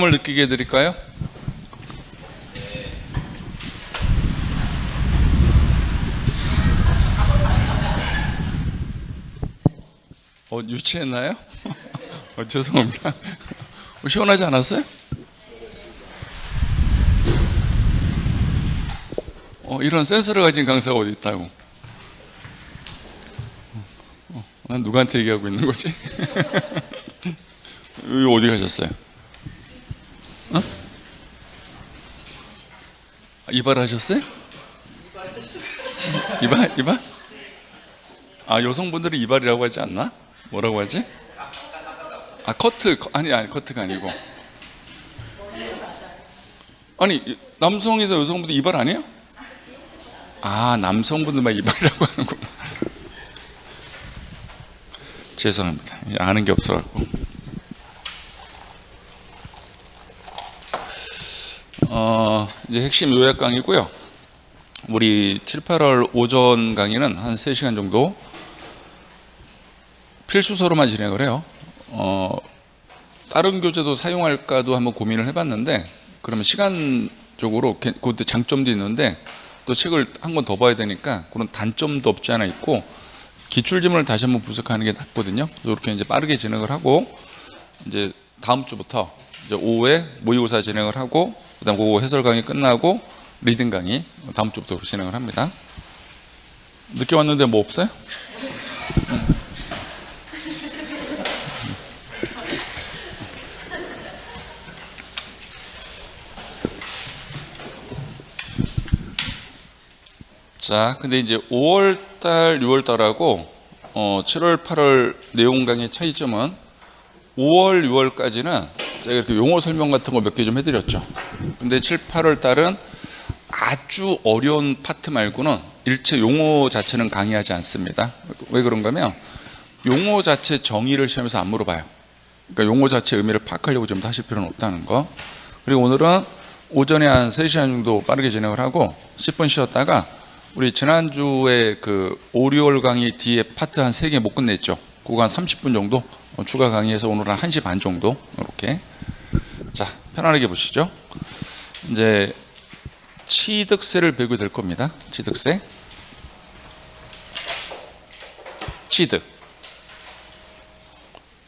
을 느끼게 해드릴까요? 유치했나요? 죄송합니다. 시원하지 않았어요? 이런 센서를 가진 강사가 어디 있다고? 난 누구한테 얘기하고 있는 거지? 어디 가셨어요? 이발하셨어요? 이발? 여성분들이 이발이라고 하지 않나? 뭐라고 하지? 커트. 아니, 커트가 아니고. 아니, 남성에서 여성분들 이발 안 해요? 남성분들만 이발이라고 하는구나. 죄송합니다. 아는 게 없어갖고. 이제 핵심 요약 강의고요. 우리 7, 8월 오전 강의는 한 3시간 정도 필수서로만 진행을 해요. 다른 교재도 사용할까도 한번 고민을 해봤는데, 그러면 시간적으로 그것도 장점도 있는데 또 책을 한 권 더 봐야 되니까 그런 단점도 없지 않아 있고, 기출지문을 다시 한번 분석하는 게 낫거든요. 이렇게 이제 빠르게 진행을 하고, 이제 다음 주부터 이제 오후에 모의고사 진행을 하고, 그다음 오후 해설 강의 끝나고 리딩 강의 다음 주부터 진행을 합니다. 늦게 왔는데 뭐 없어요? 자, 근데 이제 5월달, 6월달하고 7월, 8월 내용 강의 차이점은 5월, 6월까지는 제가 이렇게 용어 설명 같은 거 몇 개 좀 해드렸죠. 근데 7, 8월 달은 아주 어려운 파트 말고는 일체 용어 자체는 강의하지 않습니다. 왜 그런가 하면 용어 자체 정의를 시험에서 안 물어봐요. 그러니까 용어 자체 의미를 파악하려고 좀 하실 필요는 없다는 거. 그리고 오늘은 오전에 한 3시간 정도 빠르게 진행을 하고 10분 쉬었다가 우리 지난주에 그 5, 6월 강의 뒤에 파트 한 3개 못 끝냈죠. 그거 한 30분 정도 추가 강의해서 오늘은 1시 반 정도 이렇게. 자, 편안하게 보시죠. 이제 취득세를 배우게 될 겁니다. 취득세. 취득.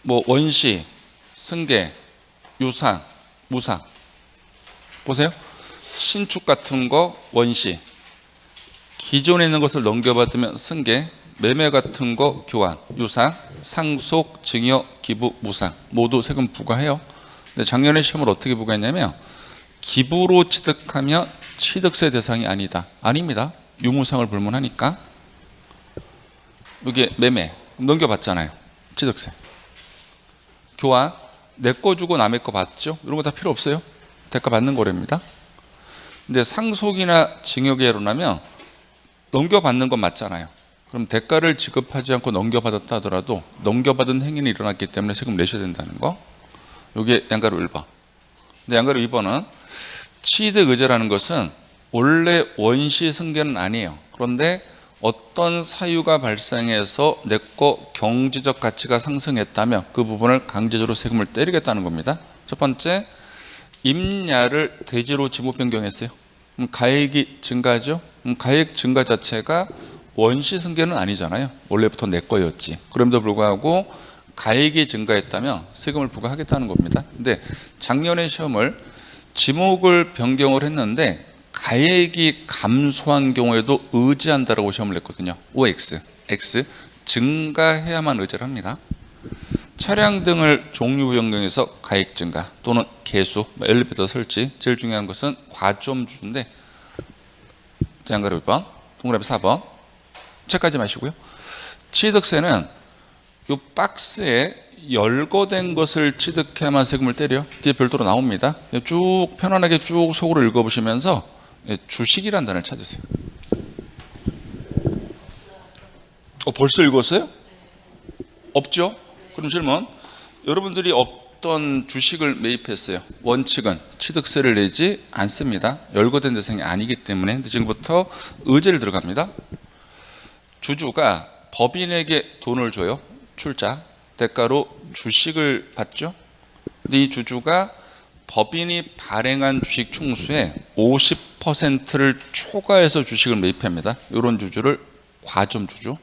뭐 원시, 승계, 유상, 무상. 보세요. 신축 같은 거 원시. 기존에 있는 것을 넘겨받으면 승계, 매매 같은 거 교환, 유상, 상속, 증여, 기부, 무상 모두 세금 부과해요. 근데 작년에 시험을 어떻게 부과했냐면 기부로 취득하면 취득세 대상이 아니다. 아닙니다. 유무상을 불문하니까. 이게 매매 넘겨받잖아요. 취득세. 교환 내 거 주고 남의 거 받죠. 이런 거 다 필요 없어요. 대가 받는 거랍니다. 근데 상속이나 증여가 일어나면 넘겨받는 건 맞잖아요. 그럼 대가를 지급하지 않고 넘겨받았다 하더라도 넘겨받은 행위는 일어났기 때문에 세금 내셔야 된다는 거. 이게 양가로 1번. 근데 양가로 2번은 취득의제라는 것은 원래 원시 승계는 아니에요. 그런데 어떤 사유가 발생해서 내 거 경제적 가치가 상승했다면 그 부분을 강제적으로 세금을 때리겠다는 겁니다. 첫 번째, 임야를 대지로 지목 변경했어요. 그럼 가액이 증가하죠. 가액 증가 자체가 원시 승계는 아니잖아요. 원래부터 내 거였지. 그럼에도 불구하고 가액이 증가했다면 세금을 부과하겠다는 겁니다. 근데 작년에 시험을 지목을 변경을 했는데 가액이 감소한 경우에도 의지한다라고 시험을 냈거든요. OX, X 증가해야만 의지를 합니다. 차량 등을 종류 변경해서 가액 증가 또는 개수, 엘리베이터 설치, 제일 중요한 것은 과점주인데 양가로 2번, 동그라미 4번 책까지 마시고요. 취득세는 이 박스에 열거된 것을 취득해야만 세금을 때려. 뒤에 별도로 나옵니다. 쭉 편안하게 쭉 속으로 읽어보시면서 주식이라는 단어를 찾으세요. 벌써 읽었어요? 없죠? 그럼 질문. 여러분들이 어떤 주식을 매입했어요? 원칙은 취득세를 내지 않습니다. 열거된 대상이 아니기 때문에. 지금부터 의제를 들어갑니다. 주주가 법인에게 돈을 줘요. 출자. 대가로 주식을 받죠. 근데 이 주주가 법인이 발행한 주식 총수의 50%를 초과해서 주식을 매입합니다. 이런 주주를 과점주주.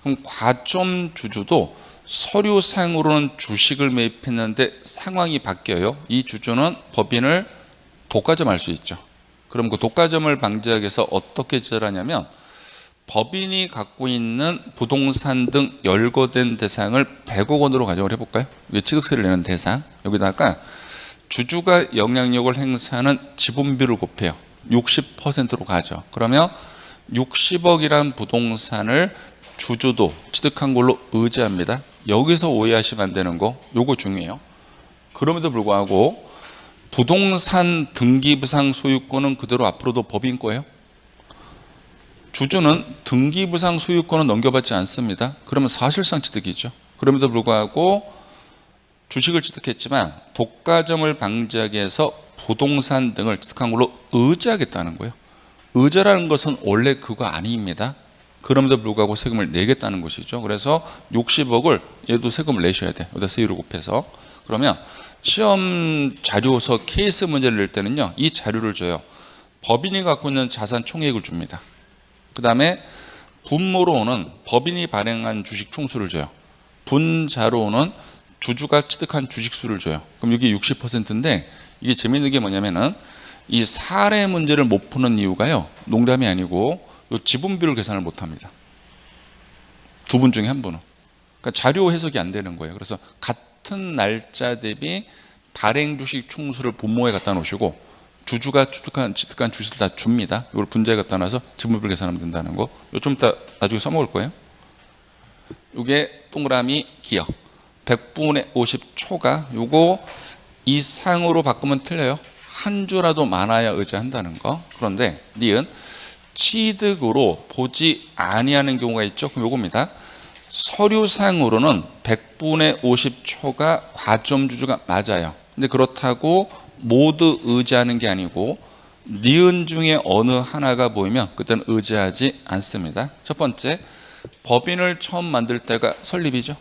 그럼 과점주주도 서류상으로는 주식을 매입했는데 상황이 바뀌어요. 이 주주는 법인을 독과점할 수 있죠. 그럼 그 독과점을 방지하기 위해서 어떻게 제재하냐면 법인이 갖고 있는 부동산 등 열거된 대상을 100억 원으로 가정을 해볼까요? 이게 취득세를 내는 대상. 여기다가 주주가 영향력을 행사하는 지분비를 곱해요. 60%로 가죠. 그러면 60억이란 부동산을 주주도 취득한 걸로 의지합니다. 여기서 오해하시면 안 되는 거, 요거 중요해요. 그럼에도 불구하고 부동산 등기부상 소유권은 그대로 앞으로도 법인 거예요. 주주는 등기부상 소유권은 넘겨받지 않습니다. 그러면 사실상 취득이죠. 그럼에도 불구하고 주식을 취득했지만 독과점을 방지하기 위해서 부동산 등을 취득한 걸로 의지하겠다는 거예요. 의제라는 것은 원래 그거 아닙니다. 그럼에도 불구하고 세금을 내겠다는 것이죠. 그래서 60억을 얘도 세금을 내셔야 돼. 여기다 세율을 곱해서. 그러면 시험 자료서 케이스 문제를 낼 때는요, 이 자료를 줘요. 법인이 갖고 있는 자산 총액을 줍니다. 그 다음에 분모로는 법인이 발행한 주식 총수를 줘요. 분자로는 주주가 취득한 주식수를 줘요. 그럼 이게 60%인데 이게 재밌는 게 뭐냐면은 이 사례 문제를 못 푸는 이유가요, 농담이 아니고 요 지분비를 계산을 못 합니다. 두 분 중에 한 분은. 그러니까 자료 해석이 안 되는 거예요. 그래서 같은 날짜 대비 발행 주식 총수를 분모에 갖다 놓으시고 주주가 취득한 주식을 다 줍니다. 이걸 분자에 갖다 놔서 지분비를 계산하면 된다는 거. 요 좀 이따 나중에 써먹을 거예요. 이게 동그라미 기억. 100분의 50 초과. 요거 이상으로 바꾸면 틀려요. 한 주라도 많아야 의지한다는 거. 그런데 니은 취득으로 보지 아니하는 경우가 있죠. 그럼 요겁니다. 서류상으로는 100분의 50초가 과점주주가 맞아요. 근데 그렇다고 모두 의지하는 게 아니고 니은 중에 어느 하나가 보이면 그때는 의지하지 않습니다. 첫 번째, 법인을 처음 만들 때가 설립이죠.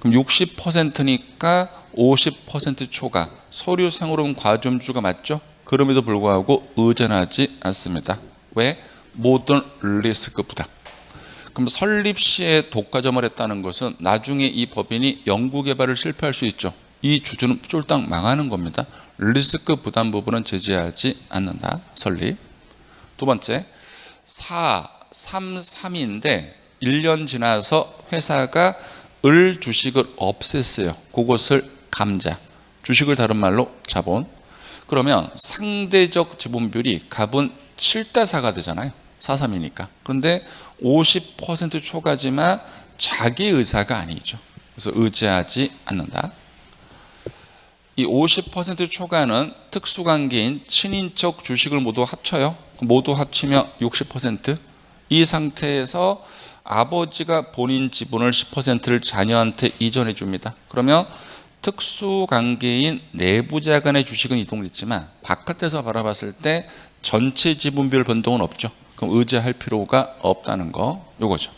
그럼 60%니까 50% 초과. 서류상으로는 과점주주가 맞죠? 그럼에도 불구하고 의존하지 않습니다. 왜? 모든 리스크 부담. 그럼 설립 시에 독과점을 했다는 것은 나중에 이 법인이 연구개발을 실패할 수 있죠. 이 주주는 쫄딱 망하는 겁니다. 리스크 부담 부분은 제재하지 않는다. 설립. 두 번째, 433인데 1년 지나서 회사가 을 주식을 없앴어요. 그것을 감자. 주식을 다른 말로 자본. 그러면 상대적 지분율이 갑은 7대4가 되잖아요. 4-3이니까. 그런데 50% 초과지만 자기 의사가 아니죠. 그래서 의지하지 않는다. 이 50% 초과는 특수관계인 친인척 주식을 모두 합쳐요. 모두 합치면 60%. 이 상태에서 아버지가 본인 지분을 10%를 자녀한테 이전해 줍니다. 그러면 특수관계인 내부자 간의 주식은 이동됐지만 바깥에서 바라봤을 때 전체 지분별 변동은 없죠. 그럼 의지할 필요가 없다는 거, 요거죠.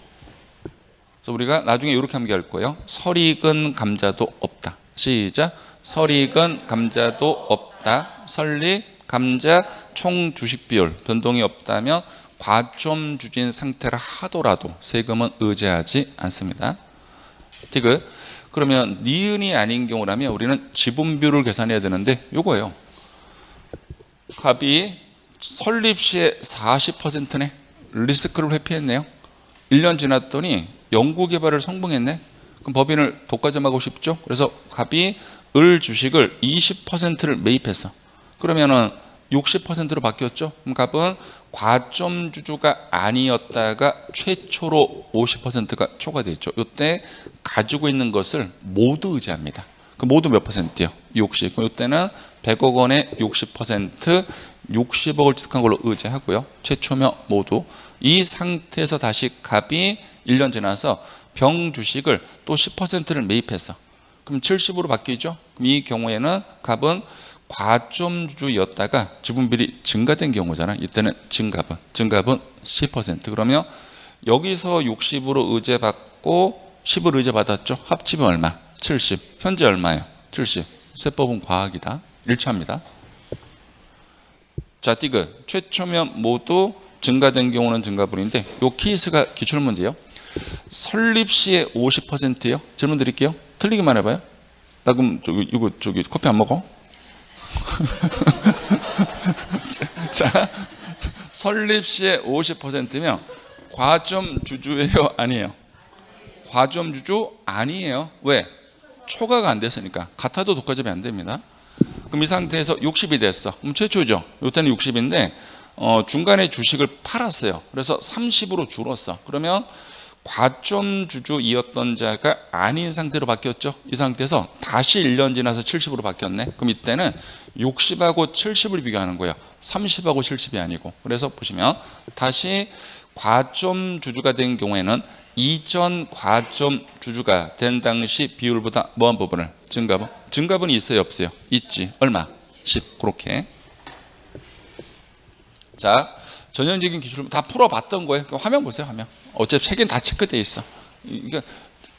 그래서 우리가 나중에 이렇게 함께할 거예요. 설익은 감자도 없다. 시작. 설익은 감자도 없다. 설립, 감자, 총 주식 비율 변동이 없다면 과점주주인 상태라 하더라도 세금은 의지하지 않습니다. 디귿. 그러면 니은이 아닌 경우라면 우리는 지분비율을 계산해야 되는데 요거예요. 갑이 설립 시에 40%네. 리스크를 회피했네요. 1년 지났더니 연구개발을 성공했네. 그럼 법인을 독과점하고 싶죠. 그래서 갑이 을 주식을 20%를 매입했어. 그러면은 60%로 바뀌었죠. 그럼 갑은 과점주주가 아니었다가 최초로 50%가 초과되어 있죠. 이때 가지고 있는 것을 모두 의지합니다. 그 모두 몇 %요? 60. 이때는 100억 원의 60%, 60억을 취득한 걸로 의지하고요. 최초면 모두. 이 상태에서 다시 갑이 1년 지나서 병 주식을 또 10%를 매입했어. 그럼 70으로 바뀌죠. 그럼 이 경우에는 갑은 과점주주였다가 지분비율이 증가된 경우잖아. 이때는 증갑은 10%. 그러면 여기서 60으로 의제받고 10으로 의제받았죠. 합치면 얼마? 70. 현재 얼마예요? 70. 세법은 과학이다. 1차입니다. 자, 디귿. 최초면 모두 증가된 경우는 증가분인데 요 케이스가 기출문제예요. 설립 시에 50%예요. 질문 드릴게요. 틀리기만 해봐요. 나 그럼 저기 커피 안 먹어? 자, 설립 시에 50%면 과점 주주예요, 아니에요? 과점 주주 아니에요. 왜? 초과가 안 됐으니까. 같아도 독과점이 안 됩니다. 그럼 이 상태에서 60이 됐어. 그럼 최초죠. 요때는 60인데 중간에 주식을 팔았어요. 그래서 30으로 줄었어. 그러면 과점 주주이었던 자가 아닌 상태로 바뀌었죠. 이 상태에서 다시 1년 지나서 70으로 바뀌었네. 그럼 이때는 60하고 70을 비교하는 거예요. 30하고 70이 아니고. 그래서 보시면 다시 과점 주주가 된 경우에는 이전 과점 주주가 된 당시 비율보다 뭐한 부분을? 증가분. 증가분이 있어요, 없어요? 있지. 얼마? 10. 그렇게. 자, 전형적인 기출 다 풀어봤던 거예요. 화면 보세요, 화면. 어차피 책엔 다 체크돼 있어. 그러니까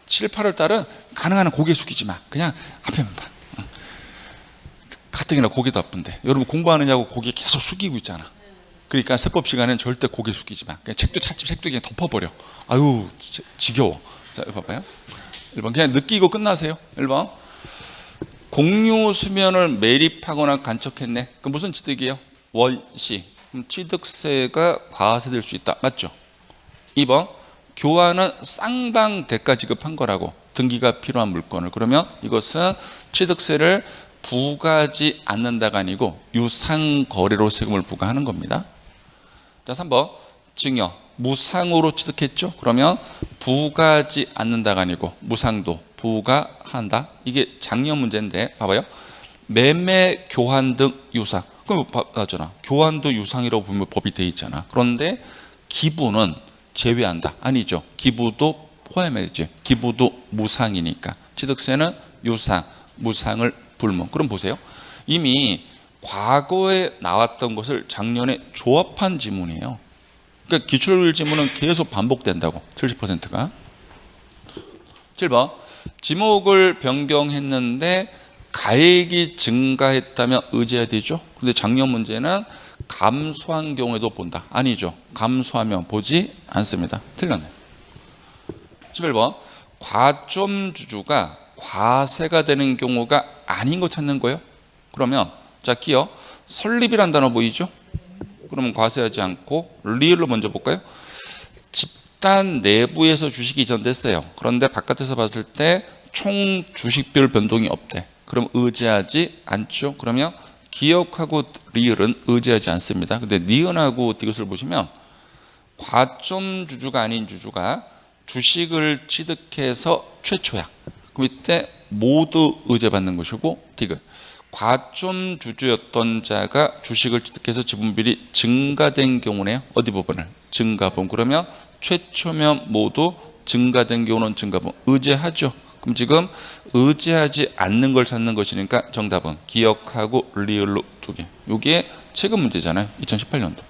7, 8월 달은 가능한 한 고개 숙이지 마. 그냥 앞에만 봐. 가뜩이나 고개도 아픈데. 여러분 공부하느냐고 고개 계속 숙이고 있잖아. 그러니까 세법 시간엔 절대 고개 숙이지 마. 그냥 책도 찾지, 책도 그냥 덮어버려. 아유, 지겨워. 자, 봐봐요. 1번 그냥 느끼고 끝나세요. 1번 공유 수면을 매립하거나 간척했네. 그 무슨 취득이에요? 월시. 그럼 취득세가 과세될 수 있다. 맞죠? 2번 교환은 쌍방 대가 지급한 거라고. 등기가 필요한 물건을. 그러면 이것은 취득세를 부과하지 않는다가 아니고 유상거래로 세금을 부과하는 겁니다. 자, 3번 증여. 무상으로 취득했죠? 그러면 부과하지 않는다가 아니고 무상도 부과한다. 이게 장려 문제인데 봐봐요. 매매, 교환 등 유상. 그럼 맞잖아. 교환도 유상이라고 보면 법이 돼 있잖아. 그런데 기부는 제외한다. 아니죠. 기부도 포함해야지. 기부도 무상이니까. 취득세는 유상, 무상을 불문. 그럼 보세요. 이미 과거에 나왔던 것을 작년에 조합한 지문이에요. 그러니까 기출 지문은 계속 반복된다고. 70%가. 7번 지목을 변경했는데 가액이 증가했다면 의제해야 되죠. 근데 작년 문제는 감소한 경우에도 본다. 아니죠. 감소하면 보지 않습니다. 틀렸네. 11번 과점 주주가 과세가 되는 경우가 아닌 거 찾는 거예요. 그러면 자, 기어 설립이란 단어 보이죠? 그러면 과세하지 않고 리얼로 먼저 볼까요? 집단 내부에서 주식이 이전됐어요. 그런데 바깥에서 봤을 때 총 주식별 변동이 없대. 그럼 의제하지 않죠. 그러면 기억하고 리을은 의제하지 않습니다. 근데 니은하고 이것을 보시면 과점 주주가 아닌 주주가 주식을 취득해서 최초야. 그럼 이때 모두 의제받는 것이고 디귿. 과점 주주였던 자가 주식을 취득해서 지분비율이 증가된 경우네요. 어디 부분을? 증가분. 그러면 최초면 모두 증가된 경우는 증가분. 의제하죠. 그럼 지금 의제하지 않는 걸 찾는 것이니까 정답은 기억하고 리을로 2개. 이게 최근 문제잖아요. 2018년도.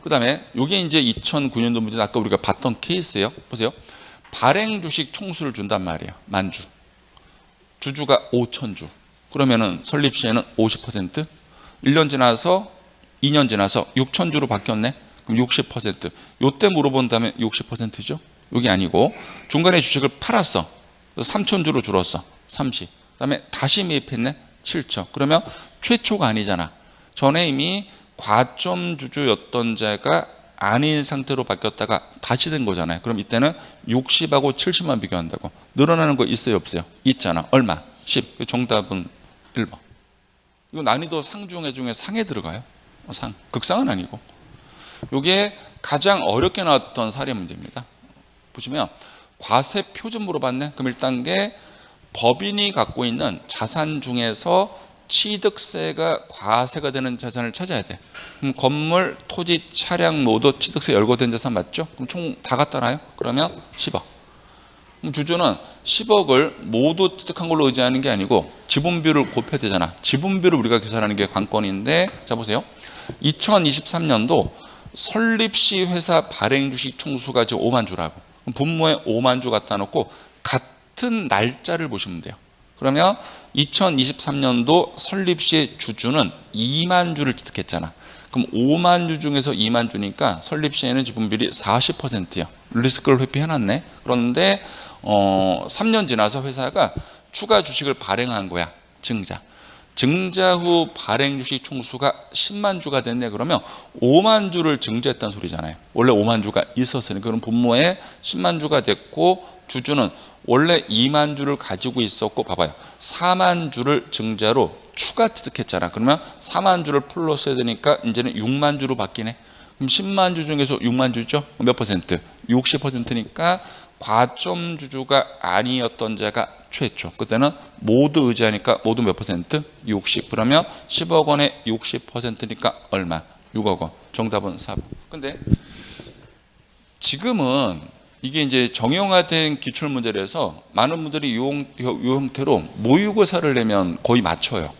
그 다음에 이게 이제 2009년도 문제. 아까 우리가 봤던 케이스예요. 보세요. 발행 주식 총수를 준단 말이에요. 만주. 주주가 5,000주. 그러면은 설립 시에는 50%. 1년 지나서 2년 지나서 6,000주로 바뀌었네. 그럼 60%. 요때 물어본다면 60%죠. 이게 아니고 중간에 주식을 팔았어. 3,000주로 줄었어. 30. 그다음에 다시 매입했네. 7천. 그러면 최초가 아니잖아. 전에 이미 과점 주주였던 자가 아닌 상태로 바뀌었다가 다시 된 거잖아요. 그럼 이때는 60하고 70만 비교한다고. 늘어나는 거 있어요, 없어요? 있잖아. 얼마? 10. 정답은 1번. 이거 난이도 상 중에 상에 들어가요. 상. 극상은 아니고. 이게 가장 어렵게 나왔던 사례 문제입니다. 보시면 과세 표준 물어봤네. 그럼 1단계 법인이 갖고 있는 자산 중에서 취득세가 과세가 되는 자산을 찾아야 돼. 그럼 건물, 토지, 차량 모두 취득세 열거된 자산 맞죠? 그럼 총 다 갖다 놔요. 그러면 10억. 그럼 주주는 10억을 모두 취득한 걸로 의지하는 게 아니고 지분비율을 곱해야 되잖아. 지분비율을 우리가 계산하는 게 관건인데, 자 보세요. 2023년도 설립 시 회사 발행 주식 총수가 지금 5만 주라고. 분모에 5만 주 갖다 놓고 같은 날짜를 보시면 돼요. 그러면 2023년도 설립 시의 주주는 2만 주를 취득했잖아. 그럼 5만 주 중에서 2만 주니까 설립 시에는 지분비율이 40%야. 리스크를 회피해놨네. 그런데 3년 지나서 회사가 추가 주식을 발행한 거야. 증자 후 발행 주식 총수가 10만 주가 됐네. 그러면 5만 주를 증자했다는 소리잖아요. 원래 5만 주가 있었으니까. 그럼 분모에 10만 주가 됐고, 주주는 원래 2만 주를 가지고 있었고, 봐봐요. 4만 주를 증자로 추가 취득했잖아. 그러면 4만 주를 플러스 해야 되니까 이제는 6만 주로 바뀌네. 그럼 10만 주 중에서 6만 주죠? 몇 퍼센트? 60%니까 과점 주주가 아니었던 자가 최초. 그때는 모두 의지하니까 모두 몇 퍼센트? 60. 그러면 10억 원에 60%니까 얼마? 6억 원. 정답은 4번. 근데 지금은 이게 이제 정형화된 기출문제라서 많은 분들이 이 형태로 모의고사를 내면 거의 맞춰요.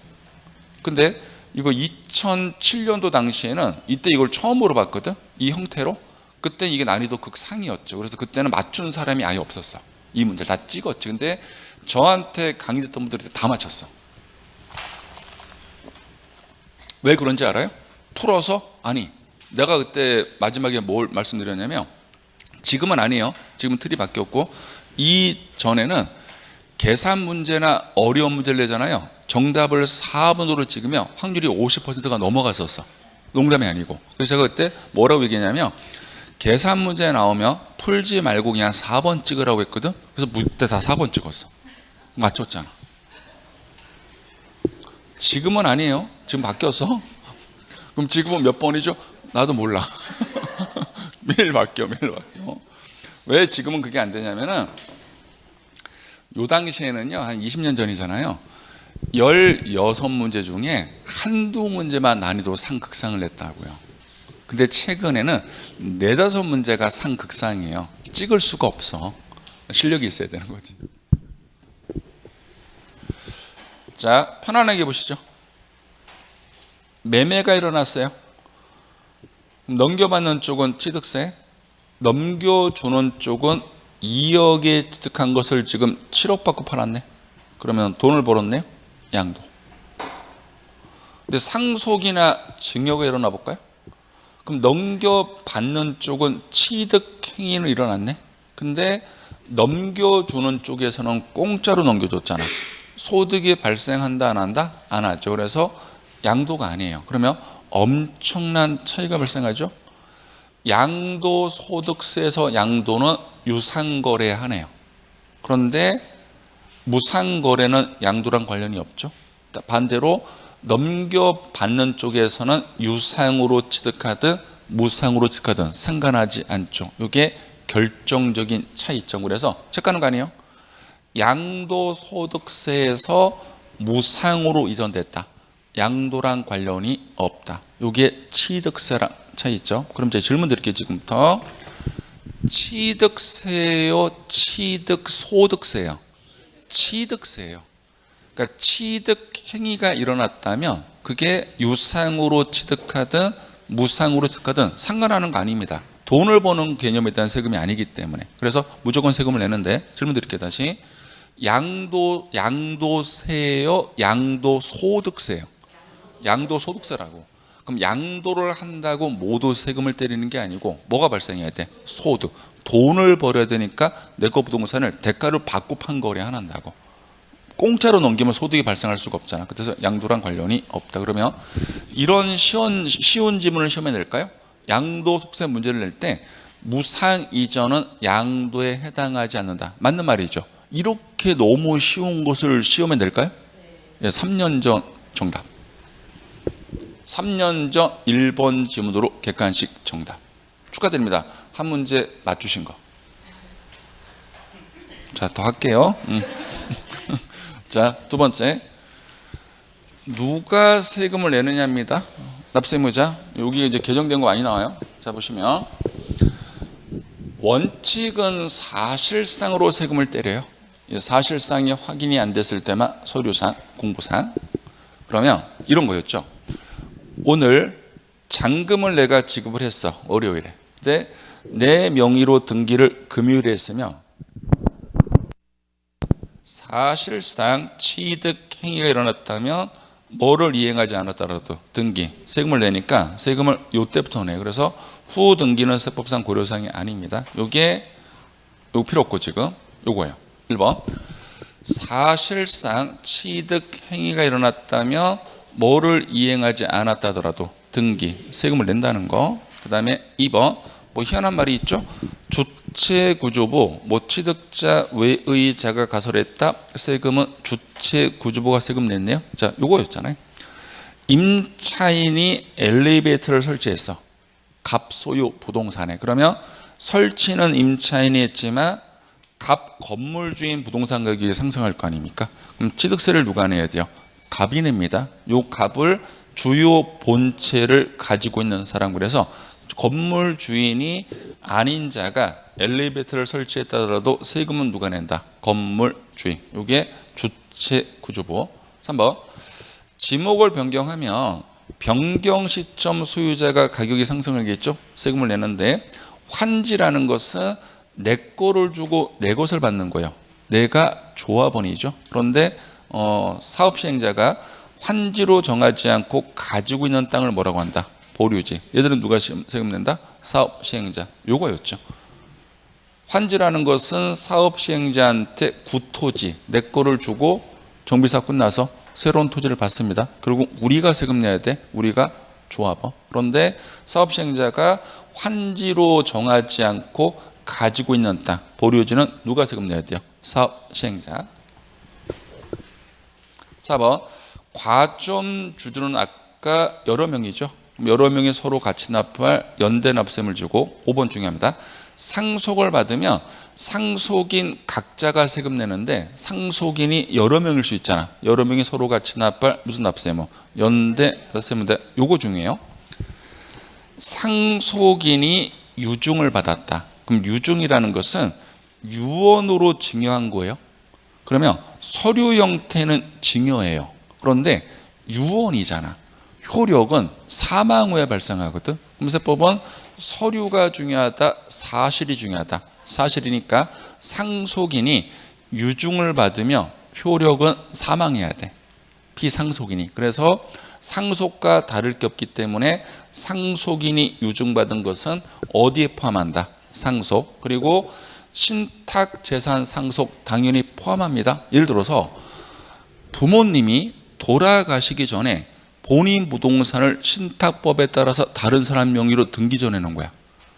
근데 이거 2007년도 당시에는 이때 이걸 처음 물어봤거든? 이 형태로. 그때 이게 난이도 극상이었죠. 그래서 그때는 맞춘 사람이 아예 없었어. 이 문제를 다 찍었지. 근데 저한테 강의됐던 분들이 다 맞췄어. 왜 그런지 알아요? 풀어서? 아니, 내가 그때 마지막에 뭘 말씀드렸냐면, 지금은 아니에요. 지금은 틀이 바뀌었고, 이전에는 계산 문제나 어려운 문제를 내잖아요. 정답을 4번으로 찍으면 확률이 50%가 넘어갔었어. 농담이 아니고. 그래서 제가 그때 뭐라고 얘기했냐면, 계산 문제 나오면 풀지 말고 그냥 4번 찍으라고 했거든. 그래서 그때 다 4번 찍었어. 맞췄잖아. 지금은 아니에요. 지금 바뀌었어. 그럼 지금은 몇 번이죠? 나도 몰라. 매일 바뀌어. 왜 지금은 그게 안 되냐면은, 요 당시에는요, 한 20년 전이잖아요. 16문제 중에 한두 문제만 난이도 상극상을 냈다고요. 근데 최근에는 4-5문제가 상극상이에요. 찍을 수가 없어. 실력이 있어야 되는 거지. 자, 편안하게 보시죠. 매매가 일어났어요. 넘겨받는 쪽은 취득세, 넘겨주는 쪽은 2억에 취득한 것을 지금 7억 받고 팔았네. 그러면 돈을 벌었네요. 양도. 근데 상속이나 증여가 일어나 볼까요? 그럼 넘겨받는 쪽은 취득 행위는 일어났네. 근데 넘겨주는 쪽에서는 공짜로 넘겨줬잖아. 소득이 발생한다 안 한다? 안 하죠. 그래서 양도가 아니에요. 그러면 엄청난 차이가 발생하죠. 양도소득세에서 양도는 유상거래에 하네요. 그런데 무상거래는 양도랑 관련이 없죠. 반대로 넘겨받는 쪽에서는 유상으로 취득하든 무상으로 취득하든 상관하지 않죠. 이게 결정적인 차이점. 그래서 체크하는 거 아니에요? 양도소득세에서 무상으로 이전됐다. 양도랑 관련이 없다. 이게 취득세랑 차이 있죠. 그럼 제 질문 드릴게요. 지금부터 취득세요, 취득소득세요? 취득세예요. 그러니까 취득 행위가 일어났다면 그게 유상으로 취득하든 무상으로 취득하든 상관하는 거 아닙니다. 돈을 버는 개념에 대한 세금이 아니기 때문에. 그래서 무조건 세금을 내는데, 질문 드릴게요. 다시. 양도세요, 양도소득세요? 양도소득세라고. 그럼 양도를 한다고 모두 세금을 때리는 게 아니고 뭐가 발생해야 돼? 소득. 돈을 벌어야 되니까 내 거 부동산을 대가를 받고 판 거래 안 한다고. 공짜로 넘기면 소득이 발생할 수가 없잖아. 그래서 양도랑 관련이 없다. 그러면 이런 쉬운 지문을 시험에 낼까요? 양도소득세 문제를 낼 때 무상 이전은 양도에 해당하지 않는다. 맞는 말이죠. 이렇게 너무 쉬운 것을 시험에 낼까요? 3년 전 정답. 3년 전 1번 지문으로 객관식 정답. 축하드립니다. 한 문제 맞추신 거. 자, 더 할게요. 자, 두 번째. 누가 세금을 내느냐입니다. 납세의무자. 여기 이제 개정된 거 많이 나와요. 자, 보시면 원칙은 사실상으로 세금을 때려요. 사실상이 확인이 안 됐을 때만 서류상, 공부상. 그러면 이런 거였죠. 오늘 잔금을 내가 지급을 했어. 월요일에. 근데 내 명의로 등기를 금요일에 했으면 사실상 취득 행위가 일어났다면 뭐를 이행하지 않았더라도 등기, 세금을 내니까 세금을 요때부터 내. 그래서 후 등기는 세법상 고려사항이 아닙니다. 요게 필요 없고 지금 요거예요. 1번 사실상 취득 행위가 일어났다면 뭐를 이행하지 않았다더라도 등기, 세금을 낸다는 거. 그 다음에 2번 뭐 희한한 말이 있죠. 주체구조부 취득자 외의 자가 가설했다. 세금은 주체구조부가 세금 냈네요. 자, 요거였잖아요. 임차인이 엘리베이터를 설치했어. 갑소유 부동산에. 그러면 설치는 임차인이 했지만 건물주인 부동산 가격이 상승할 거 아닙니까? 그럼 취득세를 누가 내야 돼요? 갑이 냅니다. 요 갑을 주요 본체를 가지고 있는 사람. 그래서 건물 주인이 아닌 자가 엘리베이터를 설치했다더라도 세금은 누가 낸다? 건물 주인. 이게 주체 구조부. 3번 지목을 변경하면 변경 시점 소유자가 가격이 상승하겠죠? 세금을 내는데 환지라는 것은 내 거를 주고 내 것을 받는 거예요. 내가 조합원이죠. 그런데 사업 시행자가 환지로 정하지 않고 가지고 있는 땅을 뭐라고 한다? 보류지. 얘들은 누가 세금 낸다? 사업 시행자. 요거였죠. 환지라는 것은 사업 시행자한테 구토지, 내 거를 주고 정비사 끝나서 새로운 토지를 받습니다. 그리고 우리가 세금 내야 돼. 우리가 조합원. 그런데 사업 시행자가 환지로 정하지 않고 가지고 있는 땅, 보류지는 누가 세금 내야 돼요? 사업 시행자. 4번 과점 주주는 아까 여러 명이죠. 여러 명이 서로 같이 납부할 연대 납세금을 주고 5번 중요합니다. 상속을 받으면 상속인 각자가 세금 내는데 상속인이 여러 명일 수 있잖아. 여러 명이 서로 같이 납부할 무슨 납세모? 연대 납세인데 요거 중요해요. 상속인이 유증을 받았다. 그럼 유증이라는 것은 유언으로 증여한 거예요. 그러면 서류 형태는 증여예요. 그런데 유언이잖아. 효력은 사망 후에 발생하거든. 세법은 서류가 중요하다, 사실이 중요하다. 사실이니까 상속인이 유증을 받으며 효력은 사망해야 돼. 피상속인이. 그래서 상속과 다를 게 없기 때문에 상속인이 유증받은 것은 어디에 포함한다? 상속. 그리고 신탁 재산 상속 당연히 포함합니다. 예를 들어서 부모님이 돌아가시기 전에 본인 부동산을 신탁법에 따라서 다른 사람 명의로 등기 전해놓은 거야.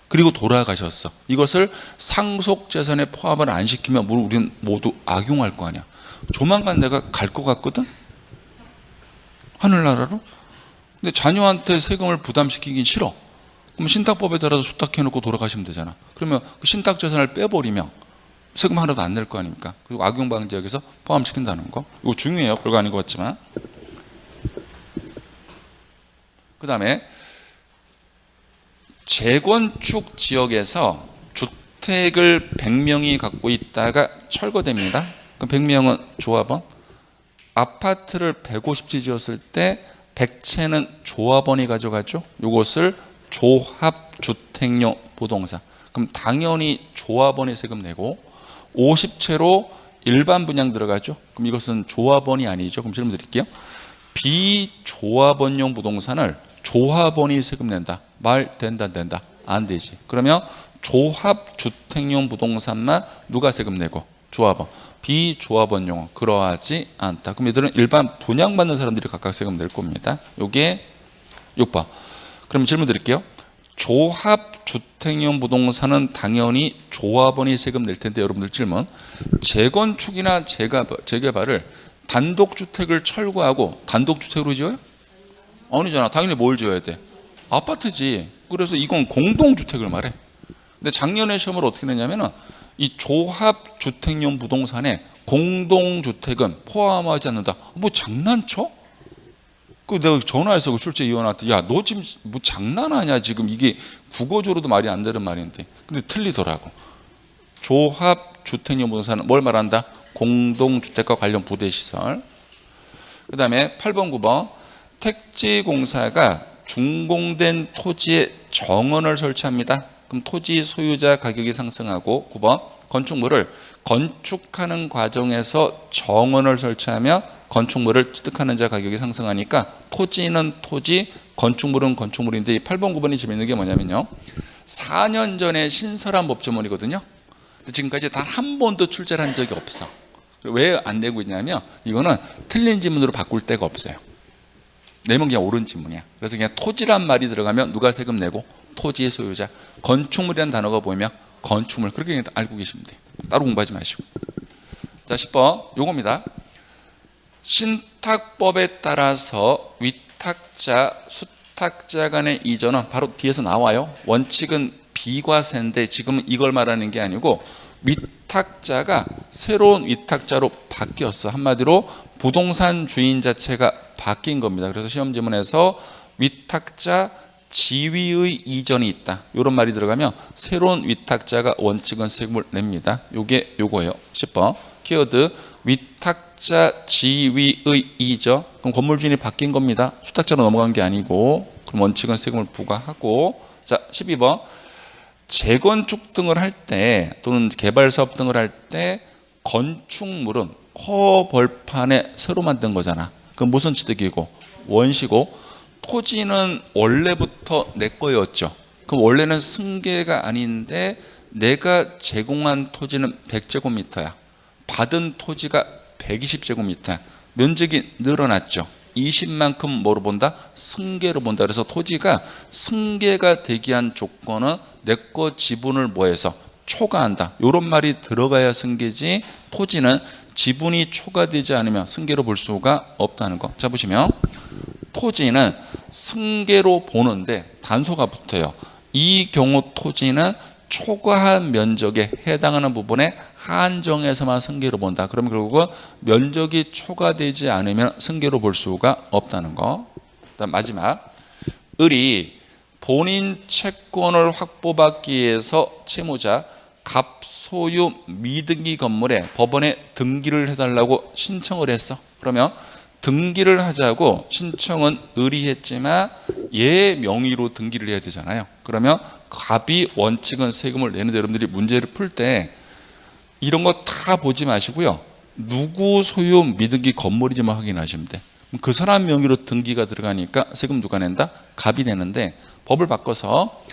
그리고 돌아가셨어. 이것을 상속재산에 포함을 안 시키면 우리는 모두 악용할 거 아니야. 조만간 내가 갈 것 같거든? 하늘나라로? 근데 자녀한테 세금을 부담시키긴 싫어. 그럼 신탁법에 따라서 소탁해놓고 돌아가시면 되잖아. 그러면 그 신탁재산을 빼버리면 세금 하나도 안 낼 거 아닙니까? 그리고 악용방지역에서 포함시킨다는 거. 이거 중요해요. 별거 아닌 것 같지만. 그 다음에 재건축 지역에서 주택을 100명이 갖고 있다가 철거됩니다. 그럼 100명은 조합원. 아파트를 150채 지었을 때 100채는 조합원이 가져가죠. 이것을 조합주택용 부동산. 그럼 당연히 조합원이 세금 내고 50채로 일반 분양 들어가죠. 그럼 이것은 조합원이 아니죠. 그럼 질문 드릴게요. 비조합원용 부동산을 조합원이 세금 낸다. 말 된다 안 된다? 안 되지. 그러면 조합주택용 부동산만 누가 세금 내고? 조합원. 비조합원용은 그러하지 않다. 그럼 얘들은 일반 분양받는 사람들이 각각 세금 낼 겁니다. 요게 6번. 그럼 질문 드릴게요. 조합주택용 부동산은 당연히 조합원이 세금 낼 텐데 여러분들 질문. 재건축이나 재개발을 단독주택을 철거하고 단독주택으로 지어요? 아니잖아. 당연히 뭘 지어야 돼? 아파트지. 그래서 이건 공동주택을 말해. 근데 작년에 시험을 어떻게 냈냐면은 이 조합주택용 부동산에 공동주택은 포함하지 않는다. 뭐 장난쳐? 그 내가 전화해서 그 출제 위원한테 야, 너 지금 뭐 장난하냐? 지금 이게 국어적으로도 말이 안 되는 말인데. 근데 틀리더라고. 조합주택용 부동산은 뭘 말한다? 공동주택과 관련 부대시설. 그 다음에 8번, 9번. 택지공사가 준공된 토지에 정원을 설치합니다. 그럼 토지 소유자 가격이 상승하고 9번 건축물을 건축하는 과정에서 정원을 설치하며 건축물을 취득하는 자 가격이 상승하니까 토지는 토지, 건축물은 건축물인데 이 8번, 9번이 재밌는 게 뭐냐면요. 4년 전에 신설한 법조문이거든요. 근데 지금까지 단 한 번도 출제를 한 적이 없어. 왜 안 내고 있냐면 이거는 틀린 지문으로 바꿀 데가 없어요. 내면 그냥 옳은 지문이야. 그래서 그냥 토지란 말이 들어가면 누가 세금 내고? 토지의 소유자. 건축물이라는 단어가 보이면 건축물. 그렇게 그냥 알고 계시면 돼요. 따로 공부하지 마시고. 자, 10번 요겁니다. 신탁법에 따라서 위탁자, 수탁자 간의 이전은 바로 뒤에서 나와요. 원칙은 비과세인데 지금은 이걸 말하는 게 아니고 위탁자가 새로운 위탁자로 바뀌었어. 한마디로 부동산 주인 자체가 바뀐 겁니다. 그래서 시험 지문에서 위탁자 지위의 이전이 있다. 이런 말이 들어가면 새로운 위탁자가 원칙은 세금을 냅니다. 요게 요거예요. 10번 키워드 위탁자 지위의 이전. 그럼 건물 주인이 바뀐 겁니다. 수탁자로 넘어간 게 아니고 그럼 원칙은 세금을 부과하고. 자, 12번 재건축 등을 할 때 또는 개발사업 등을 할 때 건축물은 허벌판에 새로 만든 거잖아. 그럼 무슨 취득이고? 원시고. 토지는 원래부터 내 거였죠. 그럼 원래는 승계가 아닌데 내가 제공한 토지는 100제곱미터야. 받은 토지가 120제곱미터야. 면적이 늘어났죠. 20만큼 뭐로 본다? 승계로 본다. 그래서 토지가 승계가 되기 위한 조건은 내 거 지분을 뭐해서 초과한다. 이런 말이 들어가야 승계지 토지는 지분이 초과되지 않으면 승계로 볼 수가 없다는 거. 자, 보시면 토지는 승계로 보는데 단서가 붙어요. 이 경우 토지는 초과한 면적에 해당하는 부분에 한정해서만 승계로 본다. 그러면 결국은 면적이 초과되지 않으면 승계로 볼 수가 없다는 거. 그다음 마지막 을이 본인 채권을 확보받기 위해서 채무자 갑소유 미등기 건물에 법원에 등기를 해달라고 신청을 했어. 그러면 등기를 하자고 신청은 을이 했지만 얘 명의로 등기를 해야 되잖아요. 그러면 갑이 원칙은 세금을 내는데 여러분들이 문제를 풀 때 이런 거 다 보지 마시고요. 누구 소유 미등기 건물이지만 확인하시면 돼. 그 사람 명의로 등기가 들어가니까 세금 누가 낸다? 갑이 내는데 법을 바꿔서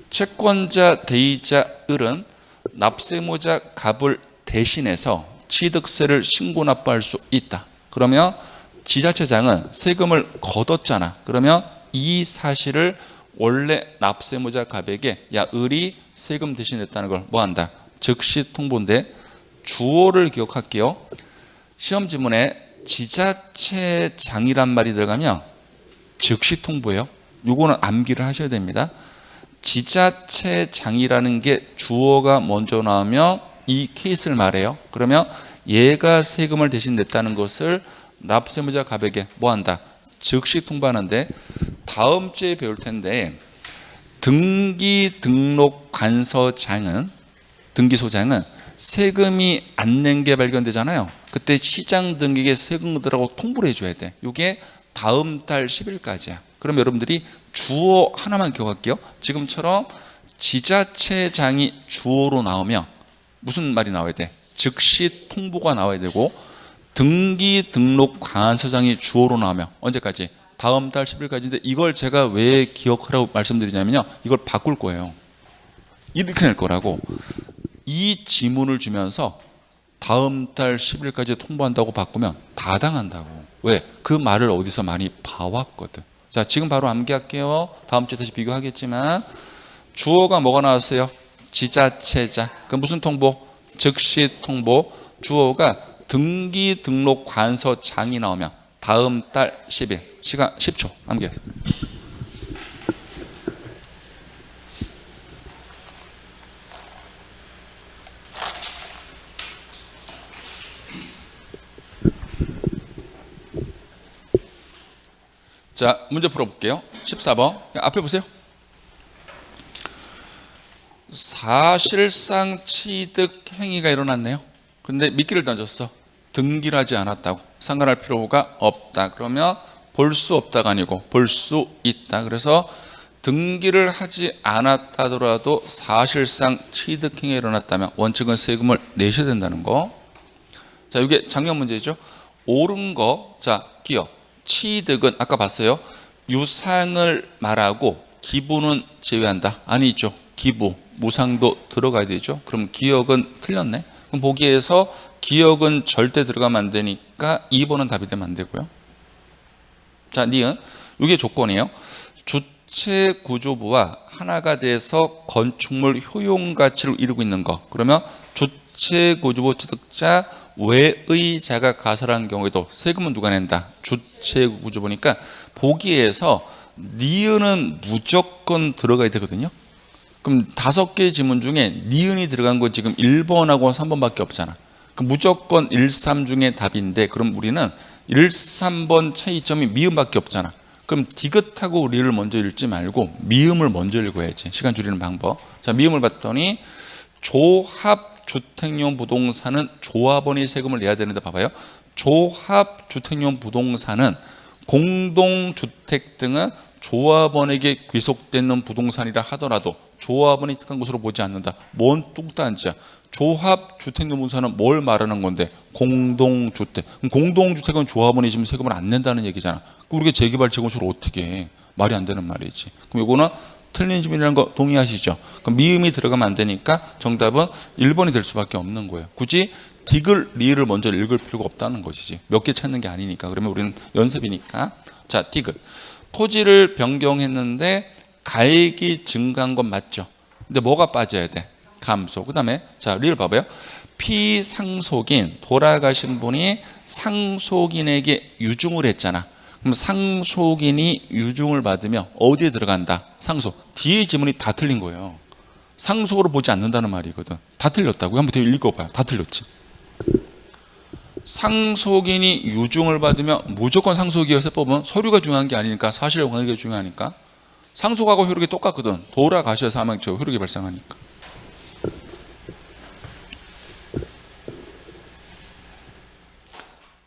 채권자 대의자 을은 납세무자 갑을 대신해서 취득세를 신고 납부할 수 있다. 그러면 지자체장은 세금을 걷었잖아. 그러면 이 사실을 원래 납세무자 갑에게 야 을이 세금 대신했다는 걸 뭐한다? 즉시 통보인데 주어를 기억할게요. 시험 지문에 지자체장이란 말이 들어가면 즉시 통보예요. 요거는 암기를 하셔야 됩니다. 지자체장이라는 게 주어가 먼저 나오면 이 케이스를 말해요. 그러면 얘가 세금을 대신 냈다는 것을 납세무자 갑에게 뭐한다? 즉시 통보하는데 다음 주에 배울 텐데 등기 등록 관서장은 등기소장은 세금이 안 낸 게 발견되잖아요. 그때 시장 등기에 세금들하고 통보를 해줘야 돼. 이게 다음 달 10일까지야. 그럼 여러분들이 주어 하나만 기억할게요. 지금처럼 지자체장이 주어로 나오면 무슨 말이 나와야 돼? 즉시 통보가 나와야 되고 등기 등록 관서장이 주어로 나오면 언제까지? 다음 달 10일까지인데 이걸 제가 왜 기억하라고 말씀드리냐면요. 이걸 바꿀 거예요. 이렇게 낼 거라고. 이 지문을 주면서 다음 달 10일까지 통보한다고 바꾸면 다 당한다고. 왜? 그 말을 어디서 많이 봐왔거든. 자, 지금 바로 암기할게요. 다음 주에 다시 비교하겠지만 주어가 뭐가 나왔어요? 지자체자. 그럼 무슨 통보? 즉시 통보. 주어가 등기 등록 관서장이 나오면 다음 달 10일. 시간 10초 암기하세요. 자, 문제 풀어볼게요. 14번. 앞에 보세요. 사실상 취득 행위가 일어났네요. 근데 미끼를 던졌어. 등기를 하지 않았다고. 상관할 필요가 없다. 그러면 볼 수 없다가 아니고 볼 수 있다. 그래서 등기를 하지 않았다더라도 사실상 취득행위가 일어났다면 원칙은 세금을 내셔야 된다는 거. 자, 이게 작년 문제죠. 옳은 거, 자, 기억. 취득은 아까 봤어요. 유상을 말하고 기부는 제외한다. 아니죠. 기부, 무상도 들어가야 되죠. 그럼 기억은 틀렸네. 그럼 보기에서 기억은 절대 들어가면 안 되니까 2번은 답이 되면 안 되고요. 자, 니은. 이게 조건이에요. 주체 구조부와 하나가 돼서 건축물 효용 가치를 이루고 있는 거. 그러면 주체 구조부 취득자 외의자가 가설한 경우에도 세금은 누가 낸다? 주체 구조부니까 보기에서 니은은 무조건 들어가야 되거든요. 그럼 5개의 지문 중에 니은이 들어간 건 지금 1번하고 3번밖에 없잖아. 그럼 무조건 1, 3 중에 답인데 그럼 우리는 1, 3번 차이점이 미음밖에 없잖아. 그럼 디귿하고 리를 먼저 읽지 말고 미음을 먼저 읽어야지. 시간 줄이는 방법. 자, 미음을 봤더니 조합주택용 부동산은 조합원이 세금을 내야 되는데 봐봐요. 조합주택용 부동산은 공동주택 등은 조합원에게 귀속되는 부동산이라 하더라도 조합원이 특한 것으로 보지 않는다. 뭔 뚱딴지야. 조합주택용 부동산은 뭘 말하는 건데? 공동주택. 그럼 공동주택은 조합원이 지금 세금을 안 낸다는 얘기잖아. 그럼 우리가 재개발 재건축을 어떻게 해? 말이 안 되는 말이지. 그럼 이거는 틀린 질문이라는 거 동의하시죠? 그럼 미음이 들어가면 안 되니까 정답은 1번이 될 수밖에 없는 거예요. 굳이 디귿, 리를 먼저 읽을 필요가 없다는 것이지. 몇 개 찾는 게 아니니까. 그러면 우리는 연습이니까. 자, 디귿. 토지를 변경했는데 가액이 증가한 건 맞죠? 근데 뭐가 빠져야 돼? 감소. 그 다음에 자, 리를 봐봐요. 피상속인, 돌아가신 분이 상속인에게 유증을 했잖아. 그럼 상속인이 유증을 받으면 어디에 들어간다? 상속. 뒤에 지문이 다 틀린 거예요. 상속으로 보지 않는다는 말이거든. 다 틀렸다고요. 한번 더 읽어봐요. 다 틀렸지. 상속인이 유증을 받으면 무조건 상속이어서 뽑으면 서류가 중요한 게 아니니까 사실관계가 중요하니까. 상속하고 효력이 똑같거든. 돌아가셔야 사망처 효력이 발생하니까.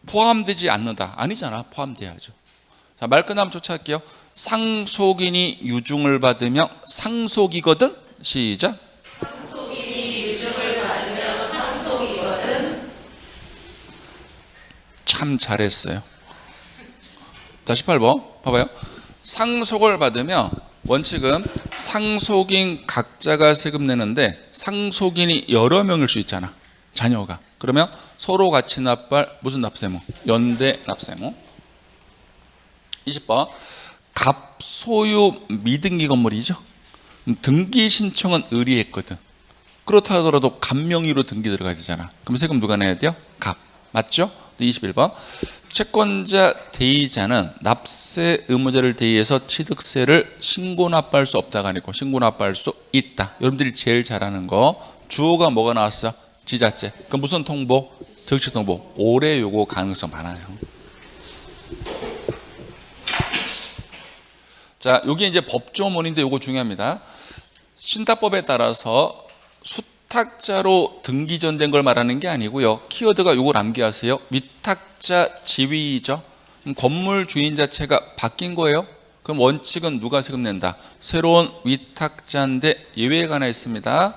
포함되지 않는다. 아니잖아. 포함돼야죠. 자, 말 끝나면 쫓아갈게요. 상속인이 유증을 받으면 상속이거든. 시작. 상속인이 유증을 받으면 상속이거든. 참 잘했어요. 다시 8번 봐봐요. 상속을 받으면 원칙은 상속인 각자가 세금 내는데 상속인이 여러 명일 수 있잖아. 자녀가. 그러면 서로 같이 납부할 무슨 납세무? 연대 납세무. 20번 갑소유 미등기 건물이죠. 등기 신청은 의리했거든. 그렇다 하더라도 갑명의로 등기 들어가야 되잖아. 그럼 세금 누가 내야 돼요? 갑. 맞죠? 21번 채권자 대의자는 납세 의무자를 대의해서 취득세를 신고 납부할 수 없다가 아니고 신고 납부할 수 있다. 여러분들이 제일 잘하는 거 주어가 뭐가 나왔어? 지자체. 그럼 무슨 통보? 정식 통보. 올해 요거 가능성 많아요. 자, 여기 이제 법조문인데 요거 중요합니다. 신탁법에 따라서 수탁자로 등기 전된 걸 말하는 게 아니고요. 키워드가 요걸 암기하세요. 위탁자 지위죠. 그럼 건물 주인 자체가 바뀐 거예요. 그럼 원칙은 누가 세금 낸다? 새로운 위탁자인데 예외가 하나 있습니다.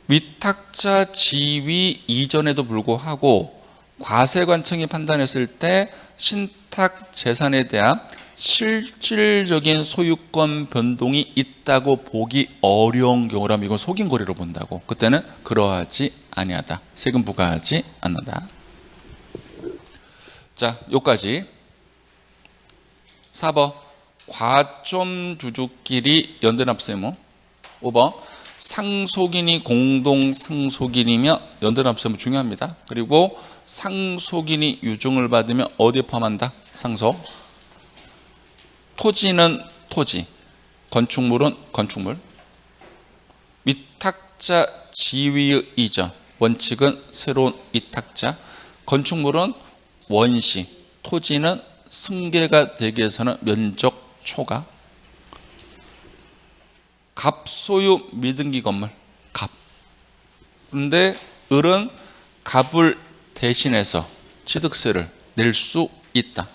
위탁자 지위 이전에도 불구하고 과세관청이 판단했을 때 신탁 재산에 대한 실질적인 소유권 변동이 있다고 보기 어려운 경우라면 이건 속인 거래로 본다고. 그때는 그러하지 아니하다. 세금 부과하지 않는다. 자, 여기까지. 4번 과점 주주끼리 연대납세무. 5번 상속인이 공동상속인이며 연대납세무 중요합니다. 그리고 상속인이 유증을 받으면 어디에 포함한다? 상속. 토지는 토지, 건축물은 건축물. 위탁자 지위의 이전, 원칙은 새로운 위탁자. 건축물은 원시, 토지는 승계가 되기 위해서는 면적 초과. 갑소유 미등기 건물, 갑. 그런데 을은 갑을 대신해서 취득세를 낼 수 있다.